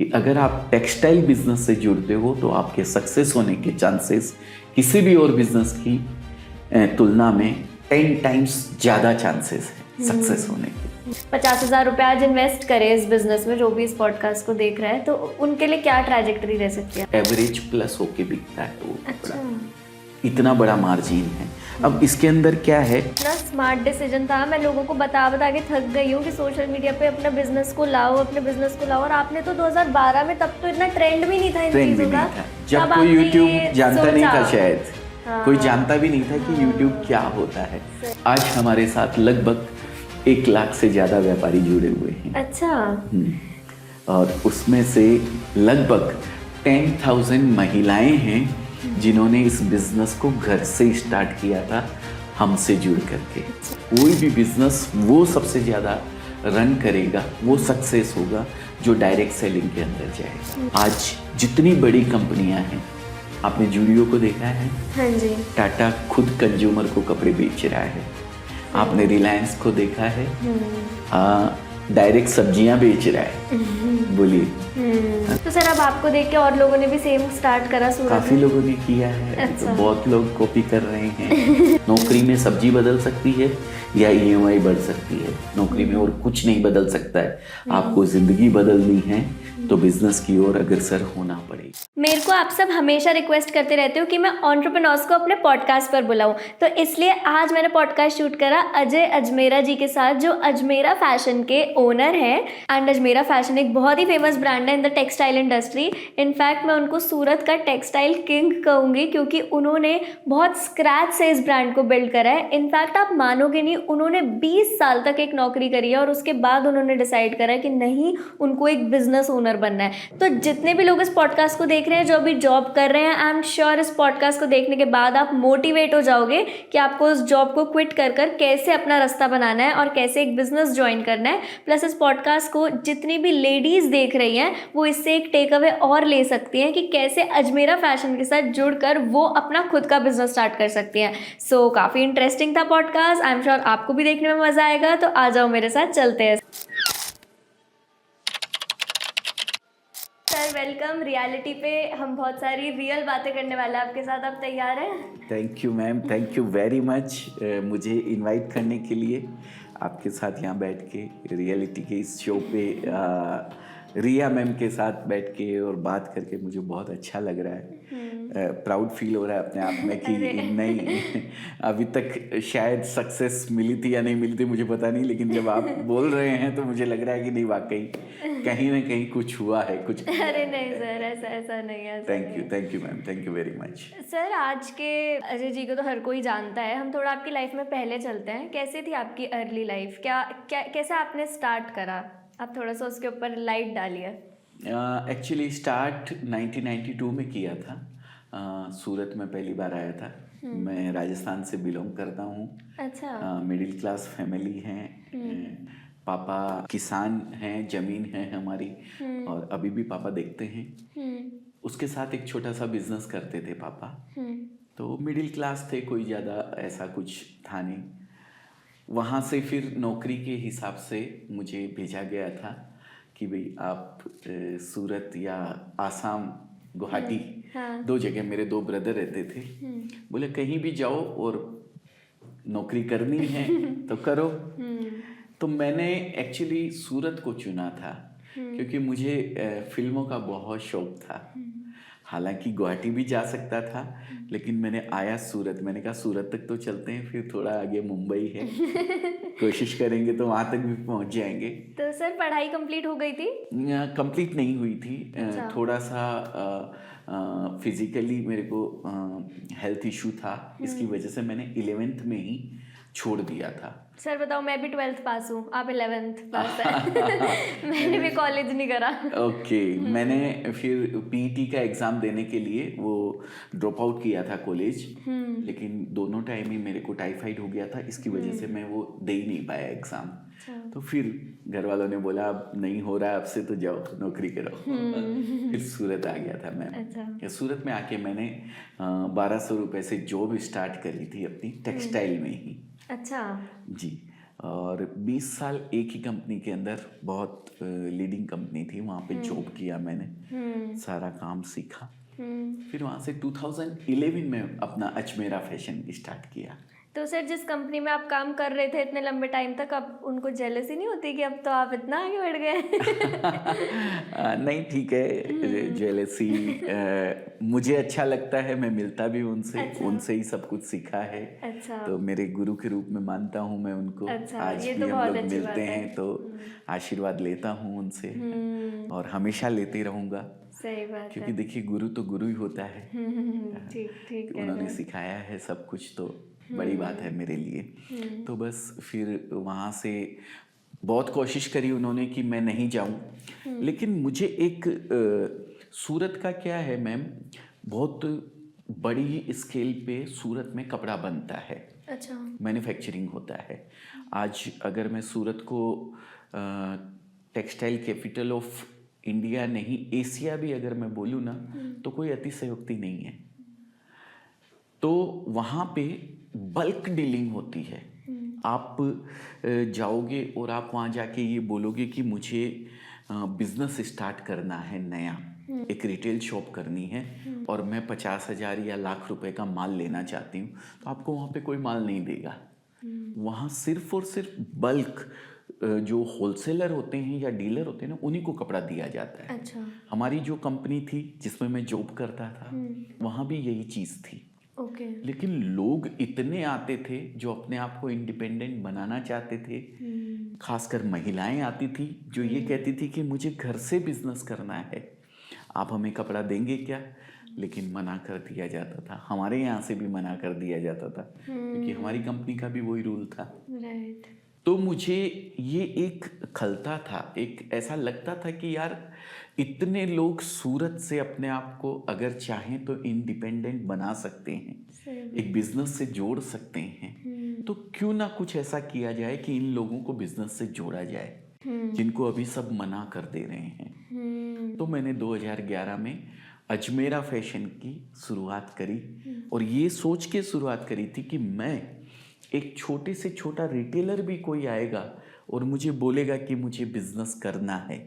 कि अगर आप टेक्सटाइल बिजनेस से जुड़ते हो तो आपके सक्सेस होने के चांसेस किसी भी और बिजनेस की तुलना में 10 टाइम्स ज़्यादा चांसेस है सक्सेस होने के। 50,000 रुपये आज इन्वेस्ट करें इस बिजनेस में, जो भी इस पॉडकास्ट को देख रहा है, तो उनके लिए क्या ट्रैजेक्टरी रह सकती है? एवरेज प्लस होके बिकता है वो अच्छा। कपड़ा। इतना बड़ा मार्जिन है। अब इसके अंदर क्या है, इतना स्मार्ट डिसीजन था। मैं लोगों को बता के थक गई हूँ कि सोशल मीडिया पे अपने बिजनेस को लाओ, और आपने तो 2012 में, तब तो इतना ट्रेंड भी नहीं था इन चीजों का। जब कोई यूट्यूब जानता नहीं था, शायद कोई जानता भी नहीं था कि यूट्यूब क्या होता है। आज हमारे साथ लगभग 1 लाख से ज्यादा व्यापारी जुड़े हुए हैं। अच्छा। और उसमें से लगभग 10,000 महिलाएं हैं जिन्होंने इस बिजनेस को घर से स्टार्ट किया था हमसे जुड़ करके। कोई भी बिजनेस वो सबसे ज़्यादा रन करेगा, वो सक्सेस होगा जो डायरेक्ट सेलिंग के अंदर जाएगा। आज जितनी बड़ी कंपनियां हैं, आपने जूडियो को देखा है? हाँ जी। टाटा खुद कंज्यूमर को कपड़े बेच रहा है। आपने रिलायंस को देखा है? डायरेक्ट सब्जियां बेच रहा है। बोलिए। तो सर अब आपको देख के और लोगों ने भी सेम स्टार्ट करा सूरत में? काफी लोगों ने किया है। अच्छा। तो बहुत लोग कॉपी कर रहे हैं। नौकरी में सब्जी बदल सकती है या ईएमआई बढ़ सकती है, नौकरी में और कुछ नहीं बदल सकता है। आपको जिंदगी बदलनी है तो बिजनेस की ओर अग्रसर होना पड़ेगा। मेरे को आप सब हमेशा रिक्वेस्ट करते रहते हो कि मैं एंटरप्रेन्योर्स को अपने पॉडकास्ट पर बुलाऊं, तो इसलिए आज मैंने पॉडकास्ट शूट करा अजय अजमेरा जी के साथ, जो अजमेरा फैशन के ओनर हैं। एंड अजमेरा फैशन एक बहुत ही फेमस ब्रांड है in the textile industry. In fact मैं उनको सूरत का टेक्सटाइल किंग कहूँगी, क्योंकि उन्होंने बहुत स्क्रैच से इस ब्रांड को बिल्ड करा है। इनफैक्ट आप मानोगे नहीं, उन्होंने 20 साल तक एक नौकरी करी है और उसके बाद उन्होंने डिसाइड करा कि नहीं, उनको एक बिजनेस ओनर बनना है। तो जितने भी लोग इस पॉडकास्ट को देख रहे हैं, जो अभी जॉब कर रहे हैं, आई एम श्योर इस पॉडकास्ट को देखने के बाद आप मोटिवेट हो जाओगे कि आपको उस जॉब को क्विट कर कैसे अपना रास्ता बनाना है और कैसे एक बिजनेस ज्वाइन करना है। प्लस इस पॉडकास्ट को जितनी भी लेडीज देख रही हैं, वो इससे एक टेक अवे और ले सकती हैं कि कैसे अजमेरा फैशन के साथ जुड़कर वो अपना खुद का बिजनेस स्टार्ट कर सकती हैं। सो काफ़ी इंटरेस्टिंग था पॉडकास्ट। आई एम श्योर आपको भी देखने में मज़ा आएगा, तो आ जाओ मेरे साथ, चलते हैं। Sir welcome. रियलिटी पे हम बहुत सारी रियल बातें करने वाले हैं आपके साथ, आप तैयार हैं? Thank you ma'am, thank you very much मुझे इनवाइट करने के लिए। आपके साथ यहाँ बैठ के रियलिटी के इस शो पे रिया मैम के साथ बैठ के और बात करके मुझे बहुत अच्छा लग रहा है। प्राउड फील हो रहा है अपने आप में कि नहीं, अभी तक शायद सक्सेस मिली थी या नहीं मिली थी मुझे पता नहीं, लेकिन जब आप बोल रहे हैं तो मुझे लग रहा है कि नहीं, वाकई कहीं ना कहीं कुछ हुआ है, कुछ। अरे नहीं सर, ऐसा नहीं है। Thank you ma'am, thank you very much. Sir आज के अजय जी को तो हर कोई जानता है, हम थोड़ा आपकी लाइफ में पहले चलते हैं। कैसे थी आपकी अर्ली लाइफ? कैसे आपने स्टार्ट करा? आप थोड़ा सा उसके ऊपर लाइट डालिए। एक्चुअली स्टार्ट 1992 में किया था। सूरत में पहली बार आया था। मैं राजस्थान से बिलोंग करता हूँ। अच्छा। मिडिल क्लास फैमिली है। पापा किसान हैं, जमीन है हमारी, और अभी भी पापा देखते हैं। उसके साथ एक छोटा सा बिजनेस करते थे पापा। तो मिडिल क्लास थे, कोई ज़्यादा ऐसा कुछ था नहीं। वहाँ से फिर नौकरी के हिसाब से मुझे भेजा गया था कि भाई आप सूरत या आसाम, गुवाहाटी, हाँ। 2 जगह मेरे 2 ब्रदर रहते थे। बोले कहीं भी जाओ और नौकरी करनी है तो करो। तो मैंने एक्चुअली सूरत को चुना था क्योंकि मुझे फिल्मों का बहुत शौक था। हालांकि गुवाहाटी भी जा सकता था, लेकिन मैंने आया सूरत। मैंने कहा सूरत तक तो चलते हैं, फिर थोड़ा आगे मुंबई है, कोशिश करेंगे तो वहाँ तक भी पहुँच जाएंगे। तो सर पढ़ाई कंप्लीट हो गई थी? कंप्लीट नहीं हुई थी। अच्छा। थोड़ा सा फिजिकली मेरे को हेल्थ इशू था, इसकी वजह से मैंने 11th में ही छोड़ दिया था। सर बताओ, मैं भी 12th पास हूँ, आप 11th पास है। मैंने भी कॉलेज नहीं करा। ओके। मैंने फिर पीईटी का एग्ज़ाम देने के लिए वो ड्रॉप आउट किया था कॉलेज, लेकिन दोनों टाइम ही मेरे को टाइफाइड हो गया था, इसकी वजह से मैं वो दे ही नहीं पाया एग्ज़ाम। तो फिर घर वालों ने बोला अब नहीं हो रहा है आपसे, तो जाओ नौकरी करो। फिर सूरत आ गया था मैं। अच्छा। सूरत में आके मैंने 1200 रुपये से जॉब स्टार्ट करी थी अपनी टेक्सटाइल में ही। अच्छा जी। और 20 साल एक ही कंपनी के अंदर, बहुत लीडिंग कंपनी थी, वहाँ पे जॉब किया मैंने, सारा काम सीखा। फिर वहाँ से 2011 में अपना अजमेरा फैशन स्टार्ट किया। तो सर जिस कंपनी में आप काम कर रहे थे इतने लंबे टाइम तक, अब उनको जेलसी नहीं होती कि अब तो आप इतना आगे बढ़ गए? नहीं, ठीक है, जेलसी मुझे अच्छा लगता है, मैं मिलता भी उनसे। अच्छा। उनसे ही सब कुछ सीखा है। अच्छा। तो मेरे गुरु के रूप में मानता हूँ मैं उनको। अच्छा, आज ये भी तो हम बहुत लोग अच्छी बात मिलते है। हैं तो आशीर्वाद लेता हूँ उनसे, और हमेशा लेते रहूँगा, सही बात क्योंकि है। देखिए गुरु तो गुरु ही होता है। ठीक ठीक है। उन्होंने सिखाया है सब कुछ, तो बड़ी बात है मेरे लिए। तो बस फिर वहाँ से बहुत कोशिश करी उन्होंने कि मैं नहीं जाऊँ, लेकिन मुझे एक सूरत का क्या है मैम, बहुत बड़ी स्केल पे सूरत में कपड़ा बनता है। अच्छा। मैन्युफैक्चरिंग होता है। आज अगर मैं सूरत को टेक्सटाइल कैपिटल ऑफ इंडिया नहीं, एशिया भी अगर मैं बोलूँ ना, तो कोई अतिशयोक्ति नहीं है। तो वहाँ पे बल्क डीलिंग होती है। आप जाओगे और आप वहाँ जाके ये बोलोगे कि मुझे बिजनेस स्टार्ट करना है नया, एक रिटेल शॉप करनी है, और मैं 50,000 या लाख रुपए का माल लेना चाहती हूँ, तो आपको वहाँ पे कोई माल नहीं देगा। वहाँ सिर्फ और सिर्फ बल्क जो होलसेलर होते हैं या डीलर होते हैं ना, उन्हीं को कपड़ा दिया जाता है। अच्छा। हमारी जो कंपनी थी जिसमें मैं जॉब करता था, वहाँ भी यही चीज़ थी। ओके। लेकिन लोग इतने आते थे जो अपने आप को इंडिपेंडेंट बनाना चाहते थे। खासकर महिलाएं आती थी जो ये कहती थी कि मुझे घर से बिजनेस करना है, आप हमें कपड़ा देंगे क्या? लेकिन मना कर दिया जाता था, हमारे यहाँ से भी मना कर दिया जाता था, क्योंकि हमारी कंपनी का भी वही रूल था। राइट। तो मुझे ये एक खलता था, एक ऐसा लगता था कि यार इतने लोग सूरत से अपने आप को अगर चाहें तो इंडिपेंडेंट बना सकते हैं, एक बिजनेस से जोड़ सकते हैं, तो क्यों ना कुछ ऐसा किया जाए कि इन लोगों को बिजनेस से जोड़ा जाए, जिनको अभी सब मना कर दे रहे हैं। तो मैंने 2011 में अजमेरा फैशन की शुरुआत करी, और ये सोच के शुरुआत करी थी कि मैं एक छोटे से छोटा रिटेलर भी कोई आएगा और मुझे बोलेगा कि मुझे बिजनेस करना है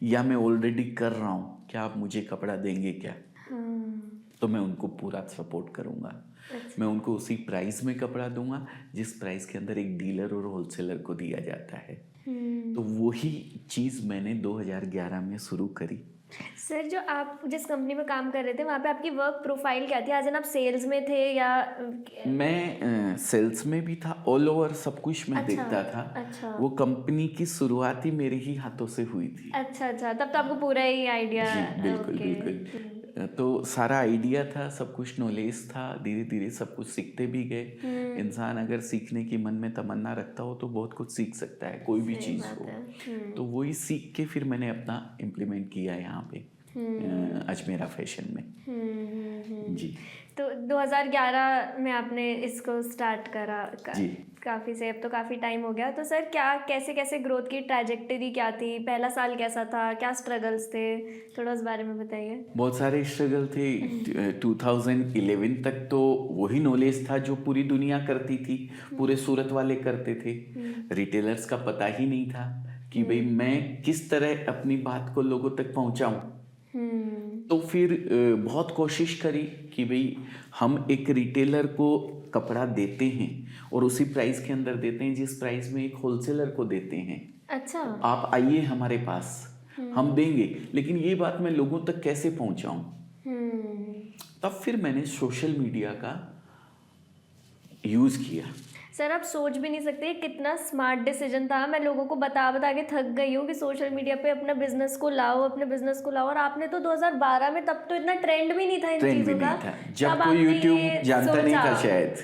या मैं ऑलरेडी कर रहा हूँ, क्या आप मुझे कपड़ा देंगे क्या? तो मैं उनको पूरा सपोर्ट करूँगा। अच्छा। मैं उनको उसी प्राइस में कपड़ा दूंगा जिस प्राइस के अंदर एक डीलर और होलसेलर को दिया जाता है। तो वही चीज़ मैंने 2011 में शुरू करी। सर जो आप जिस कंपनी में काम कर रहे थे वहाँ पे आपकी वर्क प्रोफाइल क्या थी? आज आप सेल्स में थे या? मैं सेल्स में भी था, ऑल ओवर सब कुछ मैं अच्छा, देखता था। अच्छा। वो कंपनी की शुरुआत ही मेरे ही हाथों से हुई थी। अच्छा अच्छा, तब तो आपको पूरा ही आइडिया। जी बिल्कुल ओके। बिल्कुल। तो सारा आइडिया था, सब कुछ नॉलेज था, धीरे धीरे सब कुछ सीखते भी गए। इंसान अगर सीखने की मन में तमन्ना रखता हो तो बहुत कुछ सीख सकता है, कोई भी चीज़ हो। तो वही सीख के फिर मैंने अपना इम्प्लीमेंट किया यहाँ पे अजमेरा फैशन में। जी। तो 2011 में आपने इसको स्टार्ट करा। जी। काफ़ी से, अब तो काफ़ी टाइम हो गया। तो सर क्या कैसे कैसे ग्रोथ की ट्रैजेक्टरी क्या थी? पहला साल कैसा था? क्या स्ट्रगल्स थे? थोड़ा उस बारे में बताइए। बहुत सारे स्ट्रगल थे। 2011 तक तो वही नॉलेज था जो पूरी दुनिया करती थी, पूरे सूरत वाले करते थे। रिटेलर्स का पता ही नहीं था कि भाई मैं किस तरह अपनी बात को लोगों तक पहुंचाऊं। तो फिर बहुत कोशिश करी कि भाई हम एक रिटेलर को कपड़ा देते हैं और उसी प्राइस के अंदर देते हैं जिस प्राइस में एक होलसेलर को देते हैं। अच्छा। आप आइए हमारे पास, हम देंगे, लेकिन ये बात मैं लोगों तक कैसे पहुंचाऊं? तब फिर मैंने सोशल मीडिया का यूज किया। सर आप सोच भी नहीं सकते कितना स्मार्ट डिसीजन था। मैं लोगों को बता बता के थक गई हूँ कि सोशल मीडिया पे अपना बिजनेस को लाओ, अपने बिजनेस को लाओ। और आपने तो 2012 में, तब तो इतना ट्रेंड भी नहीं था इन ट्रेंड भी चीज़ों का। नहीं था, जब कोई यूट्यूब जानता नहीं था, शायद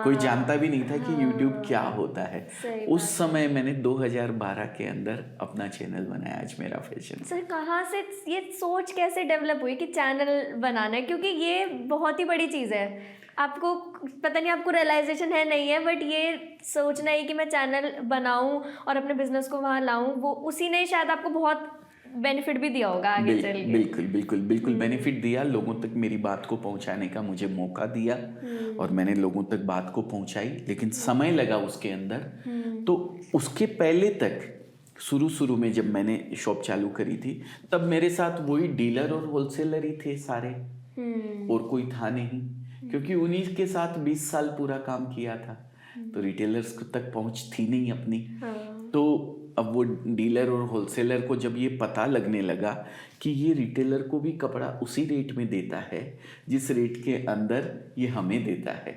कोई जानता भी नहीं था कि यूट्यूब क्या होता है। उस समय मैंने 2012 के अंदर अपना चैनल बनाया अजमेरा फैशन। सर कहाँ से ये सोच कैसे डेवलप हुई कि चैनल बनाना है? क्योंकि ये बहुत ही बड़ी चीज़ है। आपको पता नहीं, आपको रियलाइजेशन है नहीं है, बट ये सोचना है कि मैं चैनल बनाऊं और अपने बिजनेस को वहाँ लाऊं, वो उसी ने शायद आपको बहुत बेनिफिट भी दिया होगा आगे चल के। बिल्कुल बिल्कुल बिल्कुल बेनिफिट दिया, लोगों तक मेरी बात को पहुंचाने का मुझे मौका दिया और मैंने लोगों तक बात को पहुंचाई, लेकिन समय लगा उसके अंदर। तो उसके पहले तक शुरू में जब मैंने शॉप चालू करी थी, तब मेरे साथ वही डीलर और होलसेलर ही थे सारे, और कोई था नहीं, क्योंकि उन्हीं के साथ 20 साल पूरा काम किया था, तो रिटेलर्स तक पहुंच थी नहीं अपनी। तो अब वो डीलर और होलसेलर को जब ये पता लगने लगा कि ये रिटेलर को भी कपड़ा उसी रेट में देता है जिस रेट के अंदर ये हमें देता है,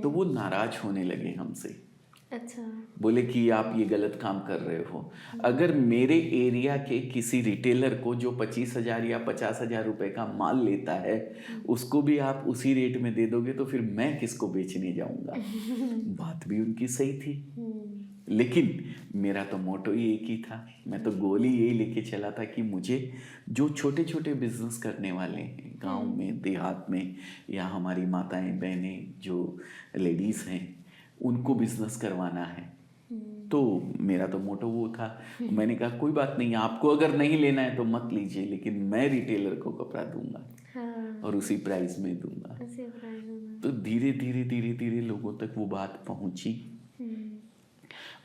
तो वो नाराज होने लगे हमसे। अच्छा। बोले कि आप ये गलत काम कर रहे हो। अगर मेरे एरिया के किसी रिटेलर को जो 25,000 या 50,000 रुपए का माल लेता है, उसको भी आप उसी रेट में दे दोगे, तो फिर मैं किसको बेचने जाऊंगा। बात भी उनकी सही थी, लेकिन मेरा तो मोटो ही एक ही था। मैं तो गोल ही यही लेके चला था कि मुझे जो छोटे छोटे बिजनेस करने वाले हैं गांव में, देहात में, या हमारी माताएं बहनें जो लेडीज़ हैं, उनको बिजनेस करवाना है। तो मेरा तो मोटो वो था। मैंने कहा कोई बात नहीं, आपको अगर नहीं लेना है तो मत लीजिए, लेकिन मैं रिटेलर को कपड़ा दूंगा। हाँ। और उसी प्राइस में दूंगा। तो धीरे धीरे धीरे धीरे लोगों तक वो बात पहुंची,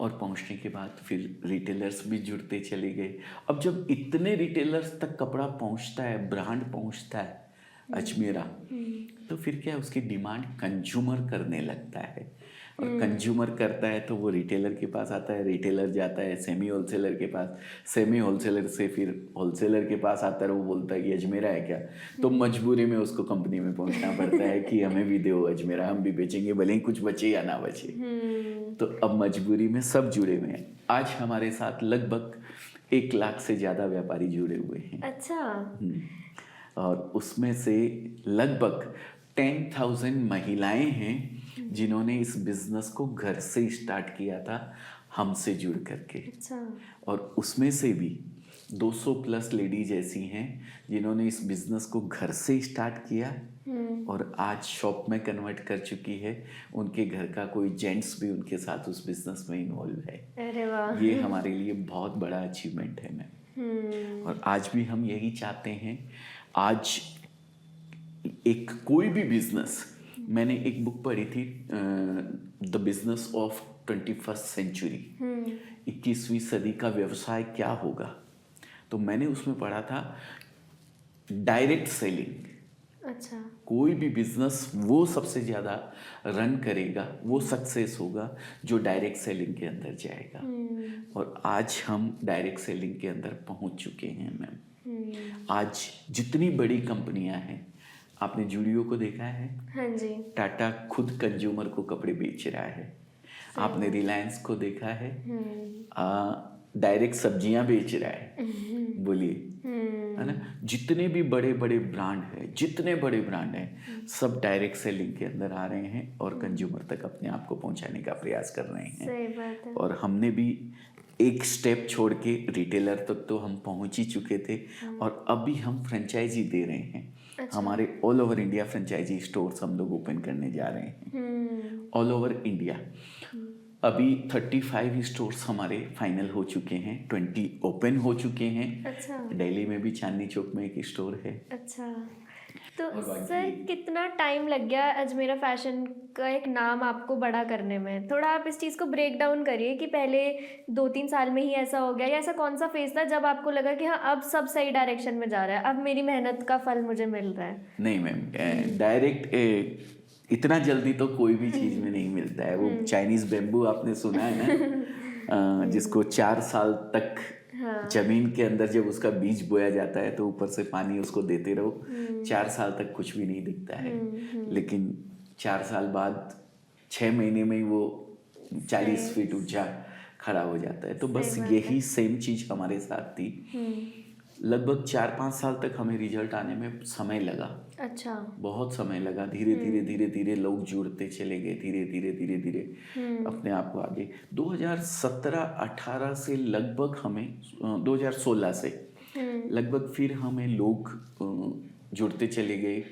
और पहुंचने के बाद फिर रिटेलर्स भी जुड़ते चले गए। अब जब इतने रिटेलर्स तक कपड़ा पहुंचता है, ब्रांड पहुंचता है अजमेरा, तो फिर क्या उसकी डिमांड कंज्यूमर करने लगता है, और कंज्यूमर करता है तो वो रिटेलर के पास आता है, रिटेलर जाता है सेमी होलसेलर के पास, सेमी होलसेलर से फिर होलसेलर के पास आता है, वो बोलता है कि अजमेरा है क्या, तो मजबूरी में उसको कंपनी में पहुंचना पड़ता है कि हमें भी दो अजमेरा, हम भी बेचेंगे, भले ही कुछ बचे या ना बचे। तो अब मजबूरी में सब जुड़े हुए हैं। आज हमारे साथ लगभग 1 लाख से ज़्यादा व्यापारी जुड़े हुए हैं। अच्छा। और उसमें से लगभग 10,000 महिलाएं हैं जिन्होंने इस बिजनेस को घर से स्टार्ट किया था, हमसे जुड़ करके। अच्छा। और उसमें से भी 200 प्लस लेडीज ऐसी हैं जिन्होंने इस बिजनेस को घर से स्टार्ट किया और आज शॉप में कन्वर्ट कर चुकी है। उनके घर का कोई जेंट्स भी उनके साथ उस बिजनेस में इन्वॉल्व है। अरे वाह। ये हमारे लिए बहुत बड़ा अचीवमेंट है मैम। और आज भी हम यही चाहते हैं। आज एक कोई भी बिजनेस, मैंने एक बुक पढ़ी थी the business of 21st century, 21वीं सदी का व्यवसाय क्या होगा। तो मैंने उसमें पढ़ा था डायरेक्ट सेलिंग। अच्छा। कोई भी बिजनेस वो सबसे ज़्यादा रन करेगा, वो सक्सेस होगा जो डायरेक्ट सेलिंग के अंदर जाएगा। और आज हम डायरेक्ट सेलिंग के अंदर पहुंच चुके हैं मैम। आज जितनी बड़ी कंपनियां हैं, आपने जूडियो को देखा है? हाँ जी। टाटा खुद कंज्यूमर को कपड़े बेच रहा है। आपने रिलायंस को देखा है? डायरेक्ट सब्जियां बेच रहा है। बोलिए, है ना? जितने भी बड़े बड़े ब्रांड हैं, जितने बड़े ब्रांड हैं, सब डायरेक्ट सेलिंग के अंदर आ रहे हैं और कंज्यूमर तक अपने आप को पहुंचाने का प्रयास कर रहे हैं। सही बात है। और हमने भी एक स्टेप छोड़ के रिटेलर तक तो हम पहुंच ही चुके थे, और अभी हम फ्रेंचाइजी दे रहे हैं। अच्छा। हमारे all over India franchise stores हम लोग ओपन करने जा रहे हैं, ऑल ओवर इंडिया। अभी 35 स्टोर्स हमारे फाइनल हो चुके हैं, 20 ओपन हो चुके हैं। अच्छा। दिल्ली में भी चांदनी चौक में एक स्टोर है। अच्छा। तो सर कितना टाइम लग गया अजमेरा फैशन का एक नाम आपको बड़ा करने में? थोड़ा आप इस चीज़ को ब्रेक डाउन करिए कि पहले 2-3 साल में ही ऐसा हो गया, या ऐसा कौन सा फेज था जब आपको लगा कि हाँ अब सब सही डायरेक्शन में जा रहा है, अब मेरी मेहनत का फल मुझे मिल रहा है? नहीं मैम, डायरेक्ट इतना जल्दी तो कोई भी चीज़ में नहीं मिलता है। वो चाइनीज़ बेम्बू आपने सुना है ना, जिसको 4 साल तक जमीन के अंदर जब उसका बीज बोया जाता है तो ऊपर से पानी उसको देते रहो, 4 साल तक कुछ भी नहीं दिखता है। लेकिन 4 साल बाद 6 महीने में ही वो 40 फीट ऊंचा खड़ा हो जाता है। तो बस यही सेम चीज़ हमारे साथ थी। लगभग 4-5 साल तक हमें रिजल्ट आने में समय लगा। अच्छा। बहुत समय लगा। धीरे धीरे धीरे धीरे लोग जुड़ते चले गए, धीरे धीरे धीरे धीरे अपने आप को आगे। 2017-18 से लगभग हमें 2016 से लगभग फिर हमें लोग जुड़ते चले गए,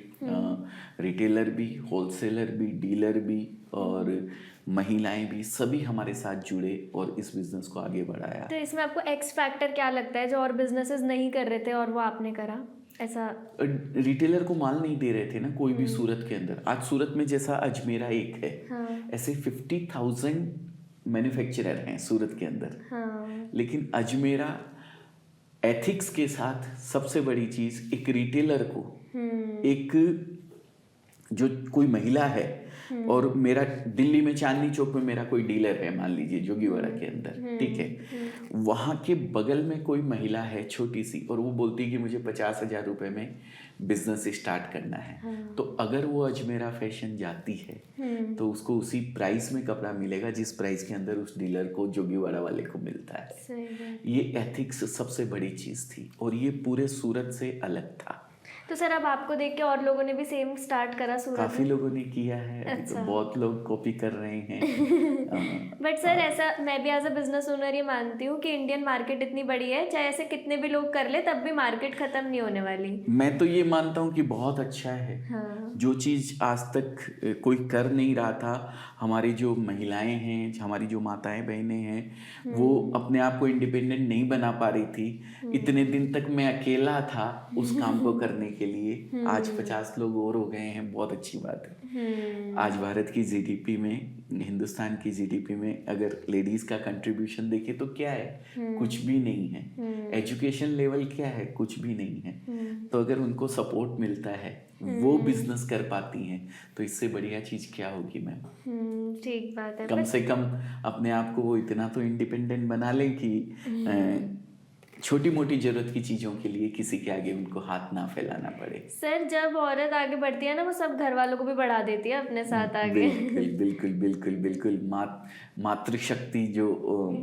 रिटेलर भी, होलसेलर भी, डीलर भी और महिलाएं भी, सभी हमारे साथ जुड़े और इस बिजनेस को आगे बढ़ाया। तो इसमें आपको एक्स फैक्टर क्या लगता है जो और बिजनेसेस नहीं कर रहे थे और वो आपने करा ऐसा? रिटेलर को माल नहीं दे रहे थे ना कोई भी सूरत के अंदर। आज सूरत में जैसा अजमेरा एक है, ऐसे 50,000 मैन्युफैक्चरर हैं सूरत के अंदर। लेकिन अजमेरा एथिक्स के साथ सबसे बड़ी चीज, एक रिटेलर को, एक जो कोई महिला है और मेरा दिल्ली में चांदनी चौक में मेरा कोई डीलर है, मान लीजिए जोगीवाड़ा के अंदर, ठीक है, वहाँ के बगल में कोई महिला है छोटी सी और वो बोलती है कि मुझे 50,000 रुपए में बिजनेस स्टार्ट करना है, तो अगर वो अजमेरा फैशन जाती है तो उसको उसी प्राइस में कपड़ा मिलेगा जिस प्राइस के अंदर उस डीलर को, जोगीवाड़ा वाले को मिलता है। ये एथिक्स सबसे बड़ी चीज थी और ये पूरे सूरत से अलग था। तो सर अब आपको देख के और लोगों ने भी सेम स्टार्ट करा सूरत काफी में? लोगों ने किया है। अभी तो बहुत लोग कॉपी कर रहे हैं। बट सर ऐसा मैं भी एज अ बिजनेस ओनर ये मानती हूँ कि इंडियन मार्केट इतनी बड़ी है, चाहे ऐसे कितने भी लोग कर ले तब भी मार्केट खत्म नहीं होने वाली। मैं तो ये मानता हूँ कि बहुत अच्छा है। जो चीज आज तक कोई कर नहीं रहा था, हमारी जो महिलाएं हैं, हमारी जो माताएं बहनें हैं, वो अपने आप को इंडिपेंडेंट नहीं बना पा रही थी। इतने दिन तक मैं अकेला था उस काम को करने के लिए, आज 50 लोग और हो गए हैं, बहुत अच्छी बात है। आज भारत की जीडीपी में, हिंदुस्तान की जीडीपी में अगर लेडीज का कंट्रीब्यूशन देखे तो क्या है, कुछ भी नहीं है। एजुकेशन लेवल क्या है, कुछ भी नहीं है। तो अगर उनको सपोर्ट मिलता है, वो बिजनेस कर पाती हैं, तो इससे बढ़िया चीज क्या होगी मैम? ठीक बात है। कम से कम अपने आप को वो इतना तो इंडिपेंडेंट बना लें कि छोटी मोटी जरूरत की चीजों के लिए किसी के आगे उनको हाथ ना फैलाना पड़े। सर जब औरत आगे बढ़ती है ना, वो सब घर वालों को भी बढ़ा देती है अपने साथ आगे। बिल्कुल बिल्कुल बिल्कुल बिल्कुल। मातृशक्ति जो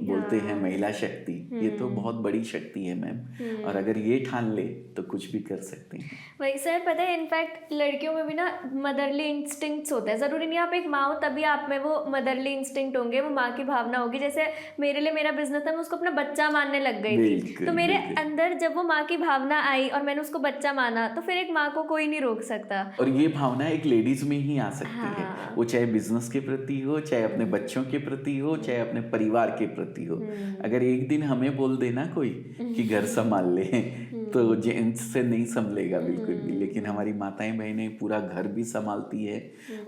बोलते हैं, महिला शक्ति, ये तो बहुत बड़ी शक्ति है मैम, और अगर ये ठान ले तो कुछ भी कर सकते हैं। वही सर, पता है इनफैक्ट लड़कियों में भी ना मदरली इंस्टिंक्ट्स होते हैं। ज़रूरी नहीं आप एक माँ हो तभी आप में वो मदरली इंस्टिंक्ट होंगे, वो माँ की भावना होगी। जैसे मेरे लिए मेरा बिजनेस था, मैं उसको अपना बच्चा मानने लग गई थी, तो मेरे अंदर जब वो माँ की भावना आई और मैंने उसको बच्चा माना, तो फिर एक माँ को कोई नहीं रोक सकता। और ये भावना एक लेडीज में ही आ सकती है, वो चाहे बिजनेस के प्रति हो, चाहे अपने बच्चों के प्रति हो, चाहे अपने परिवार के प्रति हो। अगर एक दिन हमें बोल देना कोई कि घर संभाल ले, तो जेंट्स से नहीं संभलेगा बिल्कुल भी। लेकिन हमारी माताएं बहनें पूरा घर भी संभालती है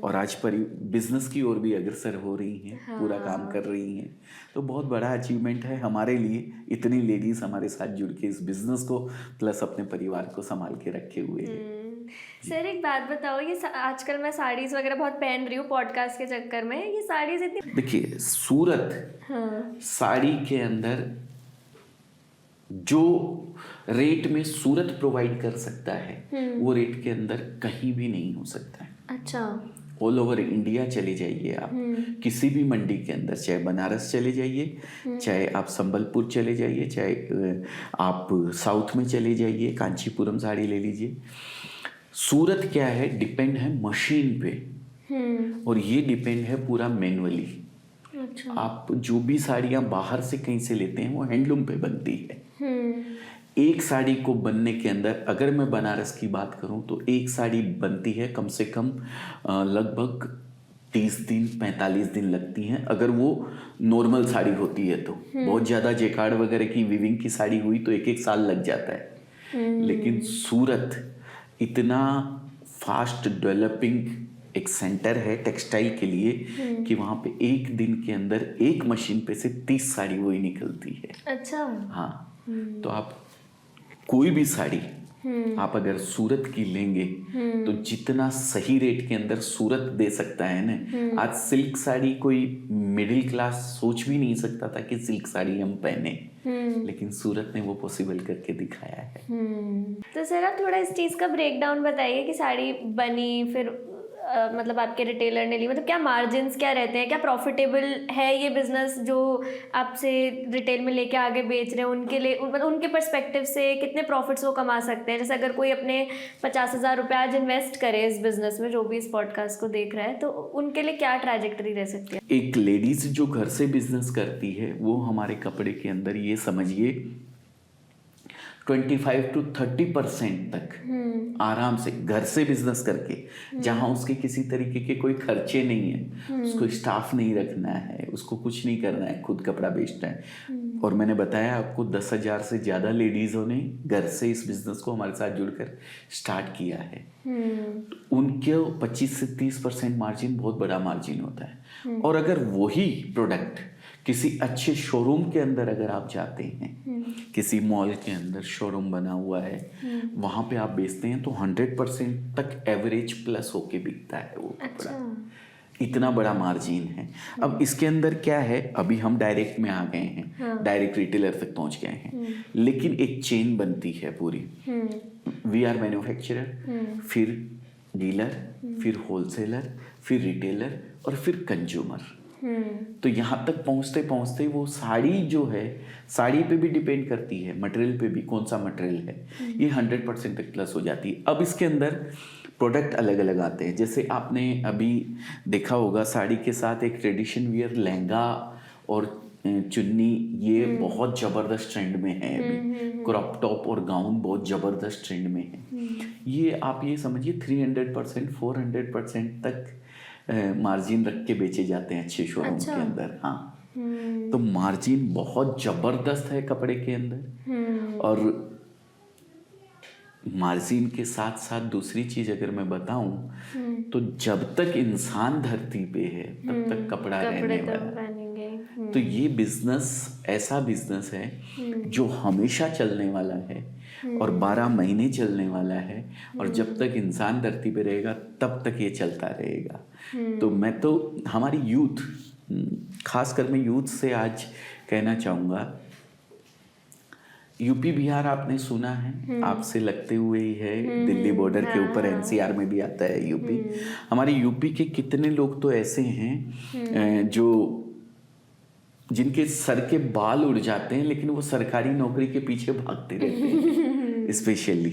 और आज बिजनेस की ओर भी अग्रसर हो रही हैं, पूरा काम कर रही हैं, तो बहुत बड़ा अचीवमेंट है हमारे लिए। इतनी लेडीज हमारे साथ जुड़ के इस बिजनेस को प्लस अपने परिवार को संभाल के रखे हुए हैं। सर एक बात बताओ, ये आजकल मैं साड़ीज वगैरह बहुत पहन रही हूँ पॉडकास्ट के चक्कर में, ये साड़ीज इतनी, देखिए सूरत साड़ी के अंदर जो रेट में सूरत प्रोवाइड कर सकता है, वो रेट के अंदर कहीं भी नहीं हो सकता है। अच्छा। ऑल ओवर इंडिया चले जाइए आप, किसी भी मंडी के अंदर, चाहे बनारस चले जाइए, चाहे आप संबलपुर चले जाइए, चाहे आप साउथ में चले जाइए, कांचीपुरम साड़ी ले लीजिए। सूरत क्या है, डिपेंड है मशीन पे, और ये डिपेंड है पूरा मैनुअली। अच्छा। आप जो भी साड़ियाँ बाहर से कहीं से लेते हैं वो हैंडलूम पे बनती है। एक साड़ी को बनने के अंदर, अगर मैं बनारस की बात करूं तो एक साड़ी बनती है कम से कम लगभग 30 दिन 45 दिन लगती हैं, अगर वो नॉर्मल साड़ी होती है तो। बहुत ज़्यादा जेकार्ड वगैरह की विविंग की साड़ी हुई तो 1-1 साल लग जाता है। लेकिन सूरत इतना फास्ट डेवलपिंग एक सेंटर है टेक्सटाइल के लिए कि वहाँ पे एक दिन के अंदर एक मशीन पे से 30 साड़ी वही निकलती है। अच्छा। हाँ, तो आप कोई भी साड़ी आप अगर सूरत की लेंगे तो जितना सही रेट के अंदर सूरत दे सकता है ना, आज सिल्क साड़ी कोई मिडिल क्लास सोच भी नहीं सकता था कि सिल्क साड़ी हम पहने, लेकिन सूरत ने वो पॉसिबल करके दिखाया है। तो सर आप थोड़ा इस चीज़ का ब्रेकडाउन बताइए कि साड़ी बनी, फिर मतलब आपके रिटेलर ने ली, मतलब क्या मार्जिन्स क्या रहते हैं, क्या प्रॉफिटेबल है ये बिजनेस जो आपसे रिटेल में लेके आगे बेच रहे हैं, उनके लिए मतलब उनके पर्सपेक्टिव से कितने प्रॉफिट्स वो कमा सकते हैं? जैसे अगर कोई अपने 50,000 रुपये आज इन्वेस्ट करे इस बिजनेस में, जो भी इस पॉडकास्ट को देख रहा है, तो उनके लिए क्या ट्रैजेक्टरी रह सकती है? एक लेडीज जो घर से बिजनेस करती है, वो हमारे कपड़े के अंदर ये समझिए 25 to 30% तक आराम से घर से बिजनेस करके, जहाँ उसके किसी तरीके के कोई खर्चे नहीं है, उसको स्टाफ नहीं रखना है, उसको कुछ नहीं करना है, खुद कपड़ा बेचना है। और मैंने बताया आपको 10,000 से ज़्यादा लेडीज़ों ने घर से इस बिज़नेस को हमारे साथ जुड़कर स्टार्ट किया है। उनके 25 से 30% मार्जिन बहुत बड़ा मार्जिन होता है। और अगर वही प्रोडक्ट किसी अच्छे शोरूम के अंदर अगर आप जाते हैं, किसी मॉल के अंदर शोरूम बना हुआ है, वहाँ पे आप बेचते हैं तो 100% तक एवरेज प्लस होके बिकता है वो कपड़ा। इतना बड़ा मार्जिन है। अब इसके अंदर क्या है, अभी हम डायरेक्ट में आ गए हैं, डायरेक्ट रिटेलर तक पहुंच गए हैं, लेकिन एक चेन बनती है पूरी। वी आर मैन्युफैक्चरर, फिर डीलर, फिर होलसेलर, फिर रिटेलर और फिर कंज्यूमर। तो यहाँ तक पहुँचते पहुँचते वो साड़ी जो है, साड़ी पे भी डिपेंड करती है, मटेरियल पे भी, कौन सा मटेरियल है, ये 100% तक प्लस हो जाती है। अब इसके अंदर प्रोडक्ट अलग अलग आते हैं। जैसे आपने अभी देखा होगा साड़ी के साथ एक ट्रेडिशन वियर लहंगा और चुन्नी, ये बहुत ज़बरदस्त ट्रेंड में है अभी। क्रॉप टॉप और गाउन बहुत ज़बरदस्त ट्रेंड में है। ये आप ये समझिए 300% 400% तक मार्जिन रख के बेचे जाते हैं अच्छे शोरूम के अंदर। हाँ, तो मार्जिन बहुत ज़बरदस्त है कपड़े के अंदर। और मार्जिन के साथ साथ दूसरी चीज अगर मैं बताऊं, तो जब तक इंसान धरती पे है तब तक कपड़ा रहने वाला है। तो ये बिजनेस ऐसा बिजनेस है जो हमेशा चलने वाला है और 12 महीने चलने वाला है। और जब तक इंसान धरती पे रहेगा तब तक ये चलता रहेगा। तो मैं तो हमारी यूथ, खासकर मैं यूथ से आज कहना चाहूँगा, यूपी बिहार आपने सुना है, आपसे लगते हुए ही है, दिल्ली बॉर्डर के ऊपर एनसीआर में भी आता है यूपी। हमारे यूपी के कितने लोग तो ऐसे हैं जो जिनके सर के बाल उड़ जाते हैं, लेकिन वो सरकारी नौकरी के पीछे भागते रहते हैं। स्पेशली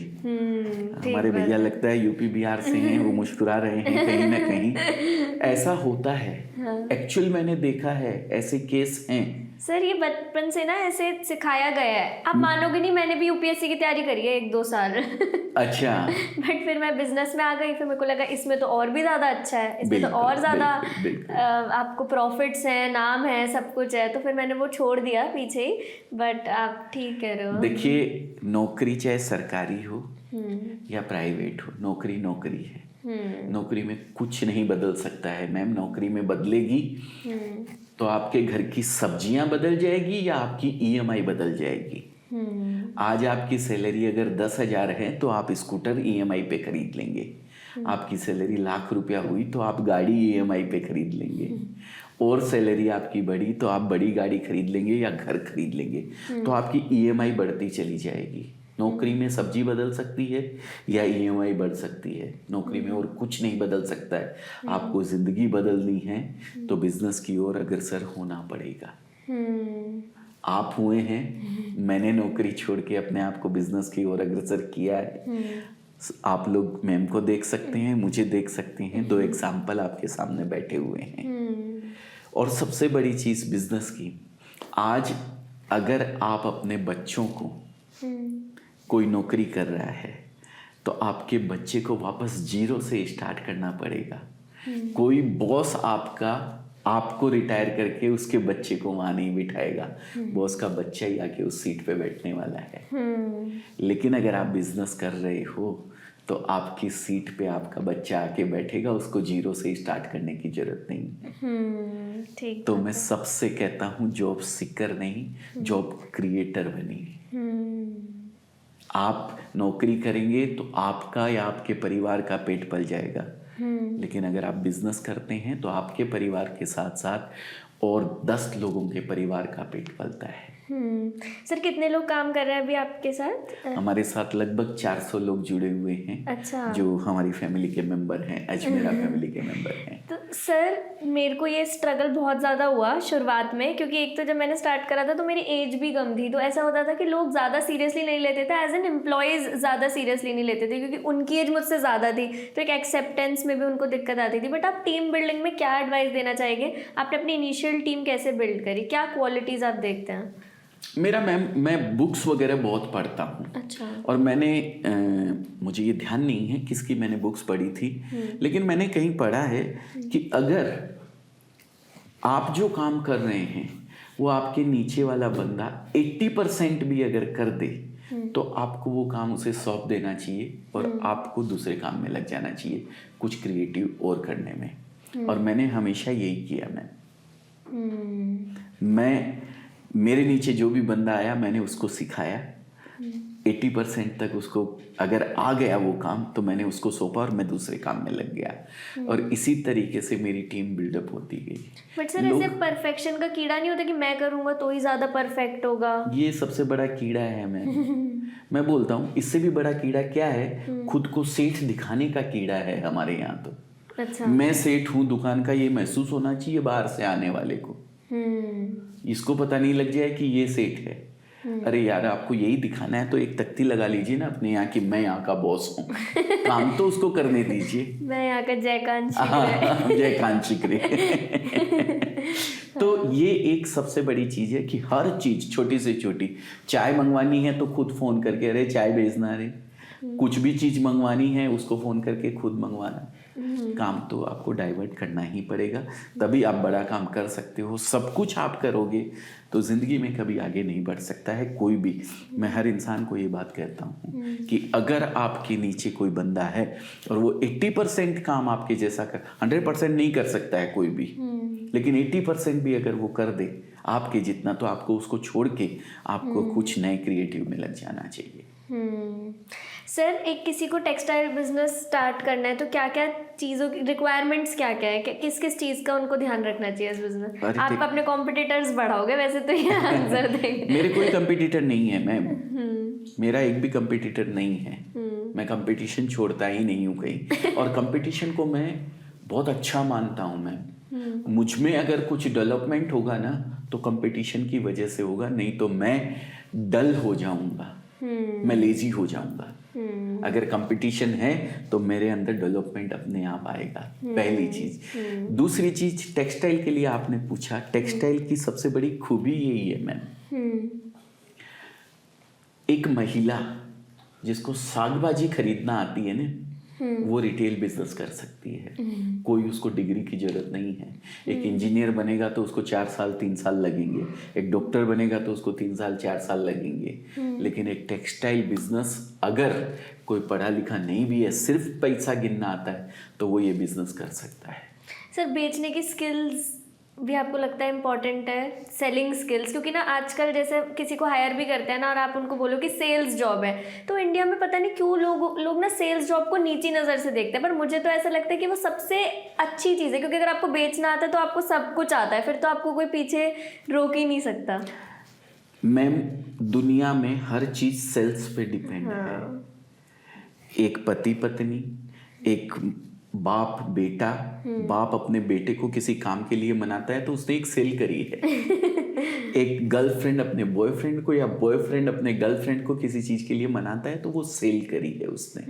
हमारे भैया लगता है यूपी बिहार से हैं, वो मुस्कुरा रहे हैं कहीं ना कहीं। ऐसा होता है, एक्चुअल मैंने देखा है, ऐसे केस हैं। सर ये बचपन से ना ऐसे सिखाया गया है। आप मानोगे नहीं, मैंने भी यूपीएससी की तैयारी करी है 1-2 साल। अच्छा। बट फिर मैं बिजनेस में आ गई, फिर मेरे को लगा इसमें तो और भी ज़्यादा अच्छा है, इसमें तो और ज़्यादा आपको प्रॉफिट्स हैं, नाम है, सब कुछ है। तो फिर मैंने वो छोड़ दिया पीछे ही। बट आप ठीक कह रहे हो। देखिए, नौकरी चाहे सरकारी हो या प्राइवेट हो, नौकरी नौकरी है। नौकरी में कुछ नहीं बदल सकता है मैम। नौकरी में बदलेगी तो आपके घर की सब्जियां बदल जाएगी या आपकी ईएमआई बदल जाएगी। आज आपकी सैलरी अगर 10,000 है तो आप स्कूटर ईएमआई पे खरीद लेंगे। आपकी सैलरी लाख रुपया हुई तो आप गाड़ी ईएमआई पे खरीद लेंगे। और सैलरी आपकी बढ़ी तो आप बड़ी गाड़ी खरीद लेंगे या घर खरीद लेंगे। तो आपकी ईएमआई बढ़ती चली जाएगी। नौकरी में सब्जी बदल सकती है या ईएमआई बढ़ सकती है। नौकरी में और कुछ नहीं बदल सकता है। आपको जिंदगी बदलनी है तो बिजनेस की ओर अग्रसर होना पड़ेगा। आप हुए हैं, मैंने नौकरी छोड़ के अपने आप को बिजनेस की ओर अग्रसर किया है। आप लोग मैम को देख सकते हैं, मुझे देख सकते हैं। 2 एग्जाम्पल आपके सामने बैठे हुए हैं। और सबसे बड़ी चीज बिजनेस की, आज अगर आप अपने बच्चों को, कोई नौकरी कर रहा है तो आपके बच्चे को वापस 0 से स्टार्ट करना पड़ेगा। कोई बॉस आपको रिटायर करके उसके बच्चे को वहां नहीं बिठाएगा। बॉस का बच्चा ही आके उस सीट पे बैठने वाला है। लेकिन अगर आप बिजनेस कर रहे हो तो आपकी सीट पे आपका बच्चा आके बैठेगा, उसको 0 से स्टार्ट करने की जरूरत नहीं है। ठीक। तो मैं सबसे कहता हूँ, जॉब सीकर नहीं, जॉब क्रिएटर बनिए। आप नौकरी करेंगे तो आपका या आपके परिवार का पेट पल जाएगा। लेकिन अगर आप बिजनेस करते हैं तो आपके परिवार के साथ साथ और 10 लोगों के परिवार का पेट पलता है। सर कितने लोग काम कर रहे हैं अभी आपके साथ? हमारे साथ लगभग 400 लोग जुड़े हुए हैं। अच्छा। जो हमारी फैमिली के मेंबर हैं, अजमेरा फैमिली के मेंबर हैं। तो सर मेरे को ये स्ट्रगल बहुत ज़्यादा हुआ शुरुआत में, क्योंकि एक तो जब मैंने स्टार्ट करा था तो मेरी एज भी कम थी। तो ऐसा होता था कि लोग ज़्यादा सीरियसली नहीं लेते थे, एज एन एम्प्लॉयज़ ज़्यादा सीरियसली नहीं लेते थे, क्योंकि उनकी एज मुझसे ज़्यादा थी। तो एक एक्सेप्टेंस में भी उनको दिक्कत आती थी। बट आप टीम बिल्डिंग में क्या एडवाइस देना चाहेंगे? आपने अपनी इनिशियल टीम कैसे बिल्ड करी? क्या क्वालिटीज़ आप देखते हैं? मेरा मैम, मैं बुक्स वगैरह बहुत पढ़ता हूँ। अच्छा। और मुझे मुझे ये ध्यान नहीं है किसकी मैंने बुक्स पढ़ी थी, लेकिन मैंने कहीं पढ़ा है कि अगर आप जो काम कर रहे हैं वो आपके नीचे वाला बंदा 80% भी अगर कर दे तो आपको वो काम उसे सौंप देना चाहिए और आपको दूसरे काम में लग जाना चाहिए कुछ क्रिएटिव और करने में। और मैंने हमेशा यही किया। मैं मेरे नीचे जो भी बंदा आया मैंने उसको सिखाया, 80% तक उसको अगर आ गया वो काम तो मैंने उसको सौंपा और मैं दूसरे काम में लग गया और इसी तरीके से मेरी टीम बिल्डअप होती गई। बट सर ऐसे परफेक्शन का कीड़ा नहीं होता कि मैं करूँगा तो ही ज़्यादा परफेक्ट होगा? ये सबसे बड़ा कीड़ा है। मैं बोलता हूँ इससे भी बड़ा कीड़ा क्या है, खुद को सेठ दिखाने का कीड़ा है हमारे यहाँ तो। अच्छा। मैं सेठ हूँ दुकान का, ये महसूस होना चाहिए बाहर से आने वाले को। इसको पता नहीं लग जाए कि ये सेठ है। अरे यार आपको यही दिखाना है तो एक तख्ती लगा लीजिए ना अपने यहाँ की मैं यहाँ का बॉस हूँ, काम तो उसको करने दीजिए। मैं यहाँ का जयकांत शिकरे। तो ये एक सबसे बड़ी चीज है कि हर चीज छोटी से छोटी, चाय मंगवानी है तो खुद फोन करके अरे चाय भेजना रे, कुछ भी चीज मंगवानी है उसको फोन करके खुद मंगवाना। काम तो आपको डाइवर्ट करना ही पड़ेगा, तभी आप बड़ा काम कर सकते हो। सब कुछ आप करोगे तो जिंदगी में कभी आगे नहीं बढ़ सकता है कोई भी। मैं हर इंसान को ये बात कहता हूँ कि अगर आपके नीचे कोई बंदा है और वो 80% काम आपके जैसा कर, 100% नहीं कर सकता है कोई भी, लेकिन 80% भी अगर वो कर दे आपके जितना, तो आपको उसको छोड़ के आपको कुछ नए क्रिएटिव में लग जाना चाहिए। सर एक किसी को टेक्सटाइल बिजनेस स्टार्ट करना है तो क्या क्या चीज़ों की रिक्वायरमेंट्स क्या क्या है, किस किस चीज़ का उनको ध्यान रखना चाहिए इस बिजनेस? आप अपने कॉम्पिटिटर्स बढ़ाओगे वैसे तो ये आंसर देंगे। मेरे कोई कंपटीटर नहीं है मैम, मेरा एक भी कंपटीटर नहीं है। मैं कंपटीशन छोड़ता ही नहीं हूँ कहीं, और कंपटीशन को मैं बहुत अच्छा मानता हूँ मैम। मुझ में अगर कुछ डेवलपमेंट होगा ना तो कंपटीशन की वजह से होगा, नहीं तो मैं डल हो जाऊंगा, मैं लेजी हो जाऊंगा। अगर कंपटीशन है तो मेरे अंदर डेवलपमेंट अपने आप आएगा, पहली चीज। दूसरी चीज, टेक्सटाइल के लिए आपने पूछा, टेक्सटाइल की सबसे बड़ी खूबी यही है मैम, एक महिला जिसको सागबाजी खरीदना आती है ना, वो रिटेल बिजनेस कर सकती है। कोई उसको डिग्री की जरूरत नहीं है। एक इंजीनियर बनेगा तो उसको 4 साल 3 साल लगेंगे, एक डॉक्टर बनेगा तो उसको 3 साल 4 साल लगेंगे, लेकिन एक टेक्सटाइल बिजनेस अगर कोई पढ़ा लिखा नहीं भी है, सिर्फ पैसा गिनना आता है, तो वो ये बिजनेस कर सकता है। सर बेचने की स्किल्स भी आपको लगता है इम्पॉर्टेंट है, सेलिंग स्किल्स? क्योंकि ना आजकल जैसे किसी को हायर भी करते हैं ना और आप उनको बोलो कि सेल्स जॉब है, तो इंडिया में पता नहीं क्यों लोग ना सेल्स जॉब को नीची नज़र से देखते हैं, पर मुझे तो ऐसा लगता है कि वो सबसे अच्छी चीज़ है, क्योंकि अगर आपको बेचना आता है तो आपको सब कुछ आता है, फिर तो आपको कोई पीछे रोक ही नहीं सकता। मैम दुनिया में हर चीज़ सेल्स पे डिपेंड है। एक पति पत्नी, एक बाप बेटा, बाप अपने बेटे को किसी काम के लिए मनाता है तो उसने एक सेल करी है। एक गर्लफ्रेंड अपने बॉयफ्रेंड को या बॉयफ्रेंड अपने गर्लफ्रेंड को किसी चीज के लिए मनाता है तो वो सेल करी है उसने।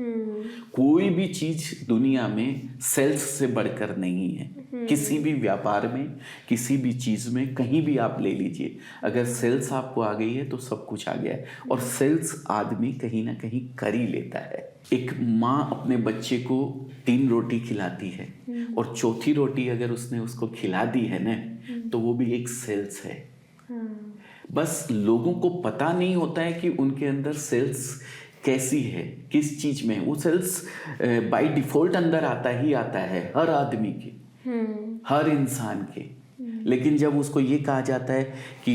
कोई भी चीज दुनिया में सेल्स से बढ़कर नहीं है। किसी भी व्यापार में, किसी भी चीज में, कहीं भी आप ले लीजिए, अगर सेल्स आपको आ गई है तो सब कुछ आ गया है। और सेल्स आदमी कहीं ना कहीं कर ही लेता है। एक माँ अपने बच्चे को 3 रोटी खिलाती है और चौथी रोटी अगर उसने उसको खिला दी है ना, तो वो भी एक सेल्स है। बस लोगों को पता नहीं होता है कि उनके अंदर सेल्स कैसी है, किस चीज में। वो सेल्स बाय डिफॉल्ट अंदर आता ही आता है हर आदमी के, हर इंसान के। लेकिन जब उसको ये कहा जाता है कि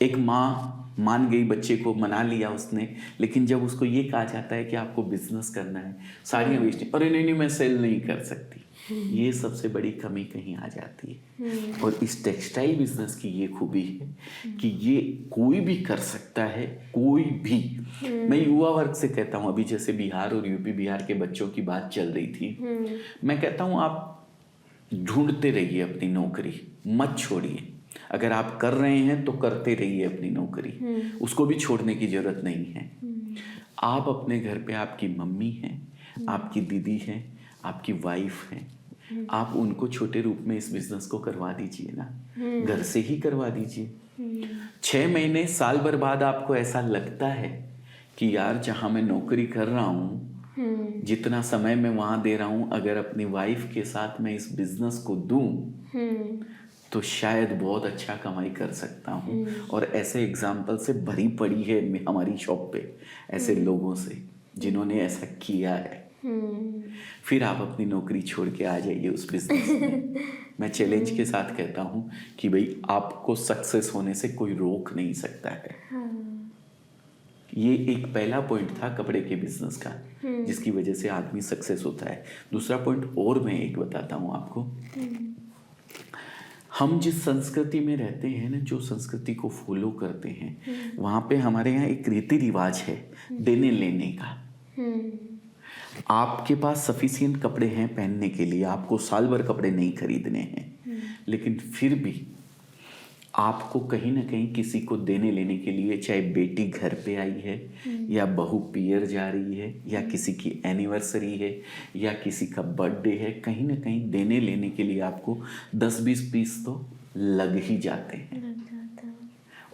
एक माँ मान गई, बच्चे को मना लिया उसने, लेकिन जब उसको ये कहा जाता है कि आपको बिजनेस करना है, साड़ियाँ बेचनी, अरे नहीं मैं सेल नहीं कर सकती, ये सबसे बड़ी कमी कहीं आ जाती है। और इस टेक्सटाइल बिजनेस की ये खूबी है कि ये कोई भी कर सकता है, कोई भी। मैं युवा वर्ग से कहता हूँ, अभी जैसे बिहार और यूपी बिहार के बच्चों की बात चल रही थी, मैं कहता हूँ आप ढूंढते रहिए अपनी नौकरी, मत छोड़िए। अगर आप कर रहे हैं तो करते रहिए अपनी नौकरी, उसको भी छोड़ने की जरूरत नहीं है। आप अपने घर पे आपकी मम्मी हैं, आपकी दीदी हैं, आपकी वाइफ हैं, आप उनको छोटे रूप में इस बिजनेस को करवा दीजिए ना, घर से ही करवा दीजिए। 6 महीने साल भर बाद आपको ऐसा लगता है कि यार जहाँ मैं नौकरी कर रहा हूँ जितना समय मैं वहाँ दे रहा हूँ, अगर अपनी वाइफ के साथ मैं इस बिजनेस को दूँ तो शायद बहुत अच्छा कमाई कर सकता हूँ। और ऐसे एग्जाम्पल से भरी पड़ी है हमारी शॉप पे ऐसे लोगों से जिन्होंने ऐसा किया है। फिर आप अपनी नौकरी छोड़ के आ जाइए उस बिजनेस में। मैं चैलेंज के साथ कहता हूँ कि भाई आपको सक्सेस होने से कोई रोक नहीं सकता है। ये एक पहला पॉइंट था कपड़े के बिजनेस का, जिसकी वजह से आदमी सक्सेस होता है। दूसरा पॉइंट और मैं एक बताता हूँ आपको। हम जिस संस्कृति में रहते हैं ना, जो संस्कृति को फॉलो करते हैं, वहाँ पे हमारे यहाँ एक रीति रिवाज है देने लेने का। आपके पास सफिशिएंट कपड़े हैं पहनने के लिए, आपको साल भर कपड़े नहीं खरीदने हैं, लेकिन फिर भी आपको कहीं ना कहीं किसी को देने लेने के लिए, चाहे बेटी घर पे आई है या बहू पियर जा रही है या किसी की एनिवर्सरी है या किसी का बर्थडे है, कहीं ना कहीं देने लेने के लिए आपको 10-20 पीस तो लग ही जाते हैं।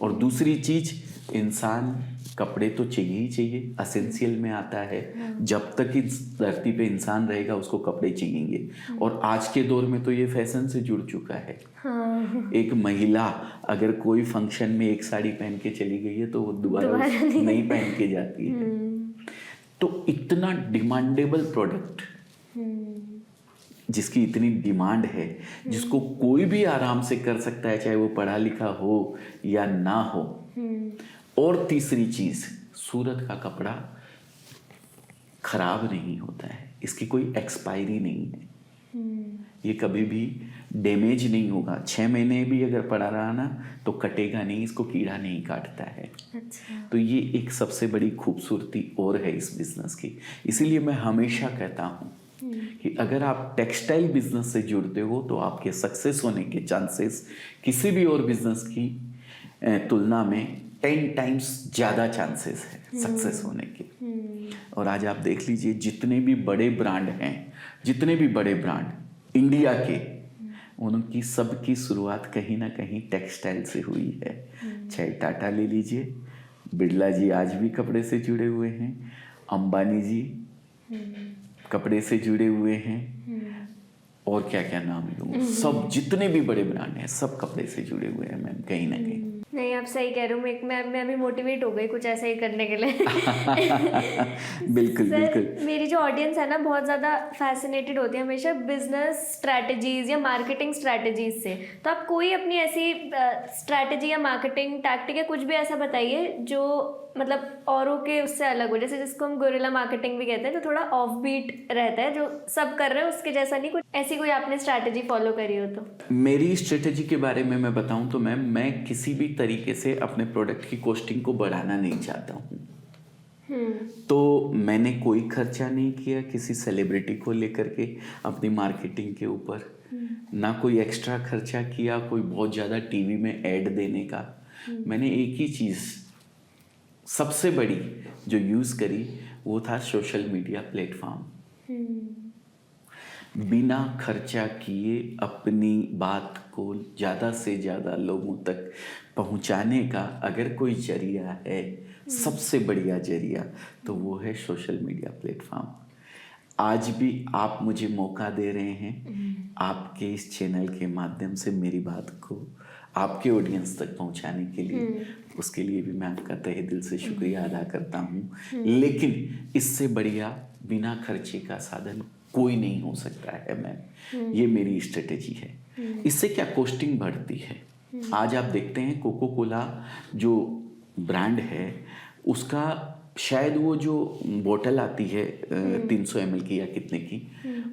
और दूसरी चीज, इंसान कपड़े तो चाहिए ही चाहिए, असेंशियल में आता है। जब तक इस धरती पे इंसान रहेगा उसको कपड़े चाहिएंगे। और आज के दौर में तो ये फैशन से जुड़ चुका है। एक महिला अगर कोई फंक्शन में एक साड़ी पहन के चली गई है तो वो दोबारा नहीं पहन के जाती है। तो इतना डिमांडेबल प्रोडक्ट, जिसकी इतनी डिमांड है, जिसको कोई भी आराम से कर सकता है, चाहे वो पढ़ा लिखा हो या ना हो। और तीसरी चीज, सूरत का कपड़ा खराब नहीं होता है, इसकी कोई एक्सपायरी नहीं है। ये कभी भी डैमेज नहीं होगा। 6 महीने भी अगर पड़ा रहा ना तो कटेगा नहीं, इसको कीड़ा नहीं काटता है। अच्छा। तो ये एक सबसे बड़ी खूबसूरती और है इस बिजनेस की। इसीलिए मैं हमेशा कहता हूँ कि अगर आप टेक्सटाइल बिजनेस से जुड़ते हो तो आपके सक्सेस होने के चांसेस किसी भी और बिजनेस की तुलना में 10 टाइम्स ज़्यादा चांसेस है सक्सेस होने के। और आज आप देख लीजिए, जितने भी बड़े ब्रांड हैं, जितने भी बड़े ब्रांड इंडिया के, उनकी सबकी शुरुआत कहीं ना कहीं टेक्सटाइल से हुई है। चाहे टाटा ले लीजिए, बिरला जी आज भी कपड़े से जुड़े हुए हैं, अंबानी जी कपड़े से जुड़े हुए हैं, और क्या क्या नाम लूँ, सब जितने भी बड़े ब्रांड हैं सब कपड़े से जुड़े हुए हैं मैम, कहीं ना कहीं। नहीं, आप सही कह रहे हो। मैं भी मोटिवेट हो गई कुछ ऐसा ही करने के लिए। बिल्कुल बिल्कुल। मेरी जो ऑडियंस है ना, बहुत ज़्यादा फैसिनेटेड होती है हमेशा बिजनेस स्ट्रैटेजीज या मार्केटिंग स्ट्रैटेजीज से। तो आप कोई अपनी ऐसी स्ट्रैटेजी या मार्केटिंग टैक्टिक या कुछ भी ऐसा बताइए जो मतलब औरों के उससे अलग हो, जैसे जिसको हम गोरिल्ला मार्केटिंग भी कहते हैं, जो थोड़ा ऑफ बीट रहता है, जो सब कर रहे हैं उसके जैसा नहीं, कुछ ऐसी कोई आपने स्ट्रैटेजी फॉलो करी हो तो। मेरी स्ट्रेटेजी के बारे में मैं बताऊं तो मैम, मैं किसी भी तरीके से अपने प्रोडक्ट की कॉस्टिंग को बढ़ाना नहीं चाहता हूँ। तो मैंने कोई खर्चा नहीं किया किसी सेलिब्रिटी को लेकर के अपनी मार्केटिंग के ऊपर, ना कोई एक्स्ट्रा खर्चा किया कोई बहुत ज़्यादा टीवी में ऐड देने का। मैंने एक ही चीज़ सबसे बड़ी जो यूज़ करी वो था सोशल मीडिया प्लेटफॉर्म। बिना खर्चा किए अपनी बात को ज़्यादा से ज़्यादा लोगों तक पहुंचाने का अगर कोई जरिया है, सबसे बढ़िया जरिया, तो वो है सोशल मीडिया प्लेटफॉर्म। आज भी आप मुझे मौका दे रहे हैं आपके इस चैनल के माध्यम से मेरी बात को आपके ऑडियंस तक पहुंचाने के लिए, उसके लिए भी मैं आपका तहे दिल से शुक्रिया अदा करता हूं। लेकिन इससे बढ़िया बिना खर्चे का साधन कोई नहीं हो सकता है मैम, ये मेरी स्ट्रेटेजी है। इससे क्या कॉस्टिंग बढ़ती है। आज आप देखते हैं कोको कोला जो ब्रांड है उसका शायद वो जो बोतल आती है 300 ml की या कितने की,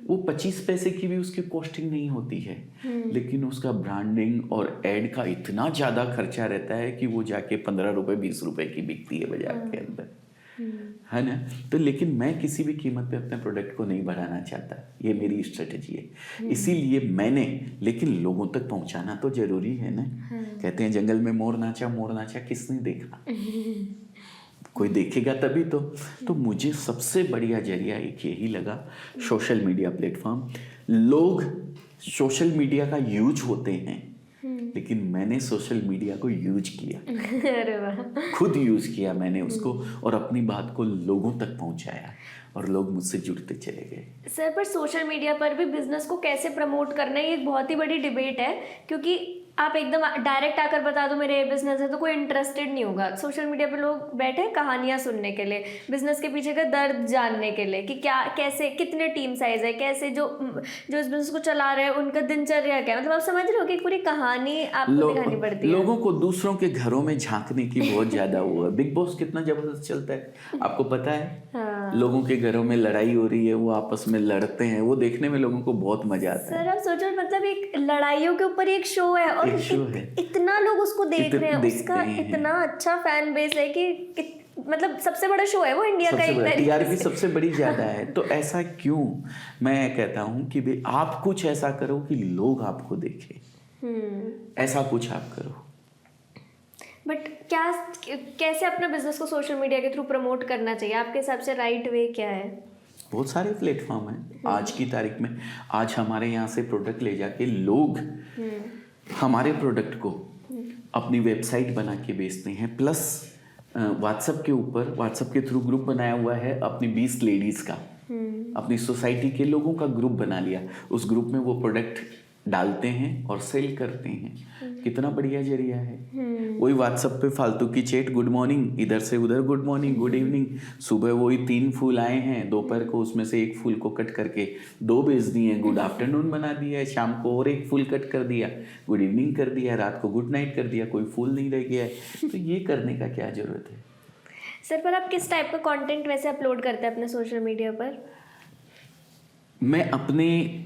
वो 25 पैसे की भी उसकी कॉस्टिंग नहीं होती है, लेकिन उसका ब्रांडिंग और एड का इतना ज़्यादा खर्चा रहता है कि वो जाके 15 रुपये 20 रुपये की बिकती है बाजार के अंदर, है ना। तो लेकिन मैं किसी भी कीमत पे अपने प्रोडक्ट को नहीं बढ़ाना चाहता, ये मेरी स्ट्रेटेजी है। इसीलिए मैंने, लेकिन लोगों तक पहुंचाना तो जरूरी है ना। कहते हैं जंगल में मोर नाचा किसने देखा, कोई देखेगा तभी तो मुझे सबसे बढ़िया जरिया एक यही लगा, सोशल मीडिया प्लेटफॉर्म। लोग सोशल मीडिया का यूज होते हैं लेकिन मैंने सोशल मीडिया को यूज किया, अरे वाह। खुद यूज किया मैंने उसको, और अपनी बात को लोगों तक पहुंचाया और लोग मुझसे जुड़ते चले गए। सर पर सोशल मीडिया पर भी बिजनेस को कैसे प्रमोट करना है, ये एक बहुत ही बड़ी डिबेट है, क्योंकि आप एकदम डायरेक्ट आकर बता दो मेरे बिजनेस है तो कोई इंटरेस्टेड नहीं होगा। सोशल मीडिया पे लोग बैठे हैं कहानियाँ सुनने के लिए, बिजनेस के पीछे का दर्द जानने के लिए कि क्या कैसे कितने टीम साइज है, कैसे जो इस बिजनेस को चला रहे हैं उनका दिनचर्या क्या है, मतलब आप समझ रहे हो कि एक पूरी कहानी आपको दिखानी पड़ती है। लोगों को दूसरों के घरों में झांकने की बहुत ज्यादा वो है। बिग बॉस कितना जबरदस्त चलता है आपको पता है। हाँ। लोगों के घरों में लड़ाई हो रही है, वो आपस में लड़ते हैं, वो देखने में लोगों को बहुत मजा आता है। सर आप सोचो, मतलब एक लड़ाइयों के ऊपर एक शो है और एक शो है। इतना लोग उसको देख रहे हैं, देखते उसका हैं। इतना अच्छा फैन बेस है कि मतलब सबसे बड़ा शो है वो इंडिया का एक तरीके टीआरपी से। सबसे बड़ी ज्यादा है। तो ऐसा क्यों, मैं कहता हूँ कि भाई आप कुछ ऐसा करो कि लोग आपको देखें, ऐसा कुछ आप करो। बट क्या कैसे अपने बिजनेस को सोशल मीडिया के थ्रू प्रमोट करना चाहिए आपके हिसाब से, राइट वे क्या है? बहुत सारे प्लेटफॉर्म हैं आज की तारीख में। आज हमारे यहाँ से प्रोडक्ट ले जाके लोग हमारे प्रोडक्ट को अपनी वेबसाइट बना के बेचते हैं। प्लस व्हाट्सएप के ऊपर, व्हाट्सएप के थ्रू ग्रुप बनाया हुआ है अपनी 20 लेडीज़ का, अपनी सोसाइटी के लोगों का ग्रुप बना लिया। उस ग्रुप में वो प्रोडक्ट डालते हैं और सेल करते हैं। कितना बढ़िया जरिया है। वही व्हाट्सएप पे फालतू की चैट, गुड मॉर्निंग, इधर से उधर गुड मॉर्निंग, गुड इवनिंग। सुबह वही 3 फूल आए हैं, दोपहर को उसमें से 1 फूल को कट करके 2 बेच दिए, गुड आफ्टरनून बना दिया है। शाम को और 1 फूल कट कर दिया, गुड इवनिंग कर दिया। रात को गुड नाइट कर दिया, कोई फूल नहीं रह गया है। तो ये करने का क्या जरूरत है? सर पर आप किस टाइप का कंटेंट वैसे अपलोड करते हैं अपने सोशल मीडिया पर? मैं अपने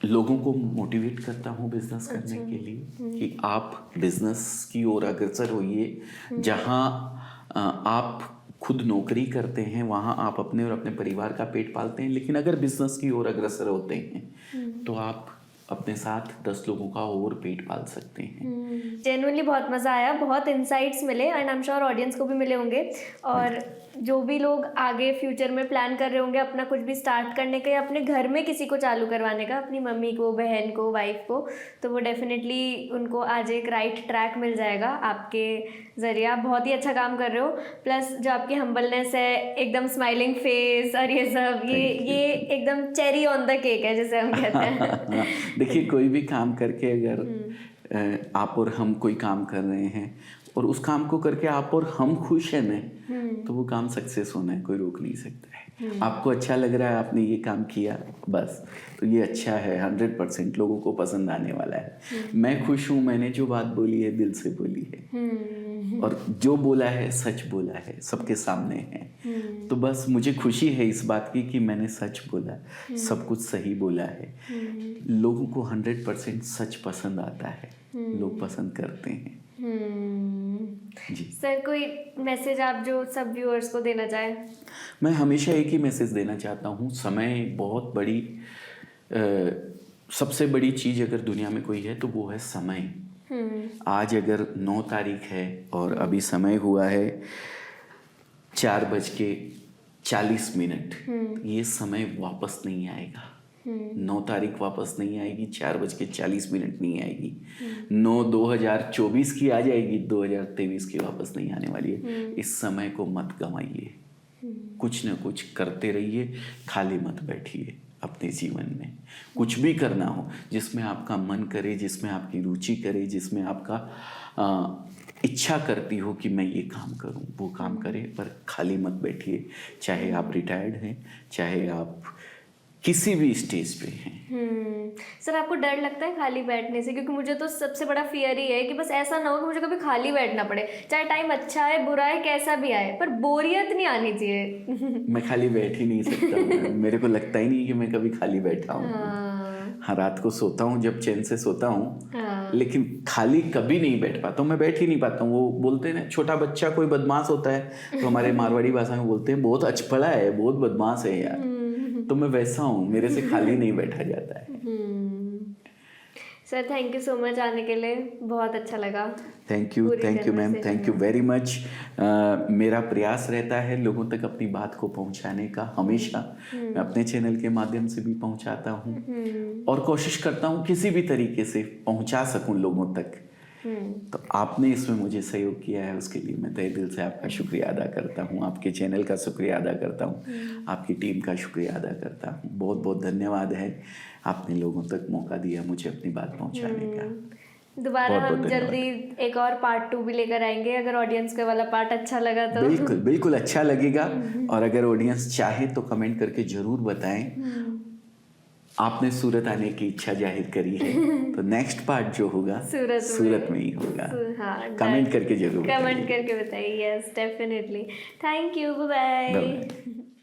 लोगों को मोटिवेट करता हूँ बिजनेस करने के लिए कि आप बिजनेस की ओर अग्रसर होइए। जहाँ आप खुद नौकरी करते हैं वहाँ आप अपने और अपने परिवार का पेट पालते हैं, लेकिन अगर बिजनेस की ओर अग्रसर होते हैं तो आप अपने साथ 10 लोगों का और पेट पाल सकते हैं। जेन्युइनली बहुत मज़ा आया, बहुत इंसाइट्स मिले and I am sure audience को भी मिले होंगे। और जो भी लोग आगे फ्यूचर में प्लान कर रहे होंगे अपना कुछ भी स्टार्ट करने का या अपने घर में किसी को चालू करवाने का, अपनी मम्मी को, बहन को, वाइफ को, तो वो डेफिनेटली उनको आज एक राइट ट्रैक मिल जाएगा आपके ज़रिए। आप बहुत ही अच्छा काम कर रहे हो। प्लस जो आपकी हम्बलनेस है, एकदम स्माइलिंग फेस और ये सब, ये एकदम चेरी ऑन द केक है जिसे हम कहते हैं। देखिए, कोई भी काम करके अगर आप और हम कोई काम कर रहे हैं और उस काम को करके आप और हम खुश हैं ना, तो वो काम सक्सेस होना है, कोई रोक नहीं सकता है। आपको अच्छा लग रहा है, आपने ये काम किया, बस तो ये अच्छा है, 100% लोगों को पसंद आने वाला है। मैं खुश हूँ, मैंने जो बात बोली है दिल से बोली है और जो बोला है सच बोला है, सबके सामने है। तो बस मुझे खुशी है इस बात की कि मैंने सच बोला, सब कुछ सही बोला है। लोगों को 100% सच पसंद आता है, लोग पसंद करते हैं। जी सर, कोई मैसेज आप जो सब व्यूअर्स को देना चाहें? मैं हमेशा एक ही मैसेज देना चाहता हूँ। समय बहुत बड़ी सबसे बड़ी चीज़ अगर दुनिया में कोई है तो वो है समय। आज अगर 9 तारीख है और अभी समय हुआ है 4:40, ये समय वापस नहीं आएगा। 9 तारीख वापस नहीं आएगी, 4:40 नहीं आएगी। 9/2024 की आ जाएगी, 2023 की वापस नहीं आने वाली है। इस समय को मत गंवाइए, कुछ न कुछ करते रहिए, खाली मत बैठिए। अपने जीवन में कुछ भी करना हो जिसमें आपका मन करे, जिसमें आपकी रुचि करे, जिसमें आपका इच्छा करती हो कि मैं ये काम करूं, वो काम करें, पर खाली मत बैठिए। चाहे आप रिटायर्ड हैं, चाहे आप किसी भी स्टेज पे हैं। सर, आपको डर लगता है खाली बैठने से? क्योंकि मुझे तो सबसे बड़ा फियर ही है कि बस ऐसा ना हो कि मुझे कभी खाली बैठना पड़े, चाहे टाइम अच्छा है बुरा है कैसा भी आए, पर बोरियत नहीं आनी चाहिए। मैं खाली बैठ ही नहीं सकता। मेरे को लगता ही नहीं कि मैं कभी खाली बैठा हूँ। हाँ, रात को सोता हूँ जब चैन से सोता हूँ, लेकिन खाली कभी नहीं बैठ पाता हूँ। मैं बैठ ही नहीं पाता हूँ। वो बोलते हैं ना, छोटा बच्चा कोई बदमाश होता है तो हमारे मारवाड़ी भाषा में बोलते हैं बहुत अचपड़ा है, बहुत बदमाश है यार। तो मैं वैसा हूँ, मेरे से खाली नहीं बैठा जाता है। Sir thank you so much आने के लिए, बहुत अच्छा लगा। थैंक यू पूरी ma'am, conversation thank you very much. मेरा प्रयास रहता है लोगों तक अपनी बात को पहुंचाने का हमेशा। मैं अपने चैनल के माध्यम से भी पहुंचाता हूं और कोशिश करता हूं किसी भी तरीके से पहुंचा सकूं लोगों तक। तो आपने इसमें मुझे सहयोग किया है, उसके लिए मैं तहे दिल से आपका शुक्रिया अदा करता हूं, आपके चैनल का शुक्रिया अदा करता हूं, आपकी टीम का शुक्रिया अदा करता हूं। बहुत बहुत धन्यवाद है, आपने लोगों तक मौका दिया मुझे अपनी बात पहुंचाने का। दोबारा बहुत हम बहुत जल्दी एक और पार्ट 2 भी लेकर आएंगे, अगर ऑडियंस को वाला पार्ट अच्छा लगा तो। बिल्कुल बिल्कुल अच्छा लगेगा। और अगर ऑडियंस चाहे तो कमेंट करके जरूर बताएं। आपने सूरत आने की इच्छा जाहिर करी है तो नेक्स्ट पार्ट जो होगा सूरत में ही होगा। हाँ, कमेंट करके जरूर कमेंट करके बताइए। Yes definitely. Thank you, bye bye.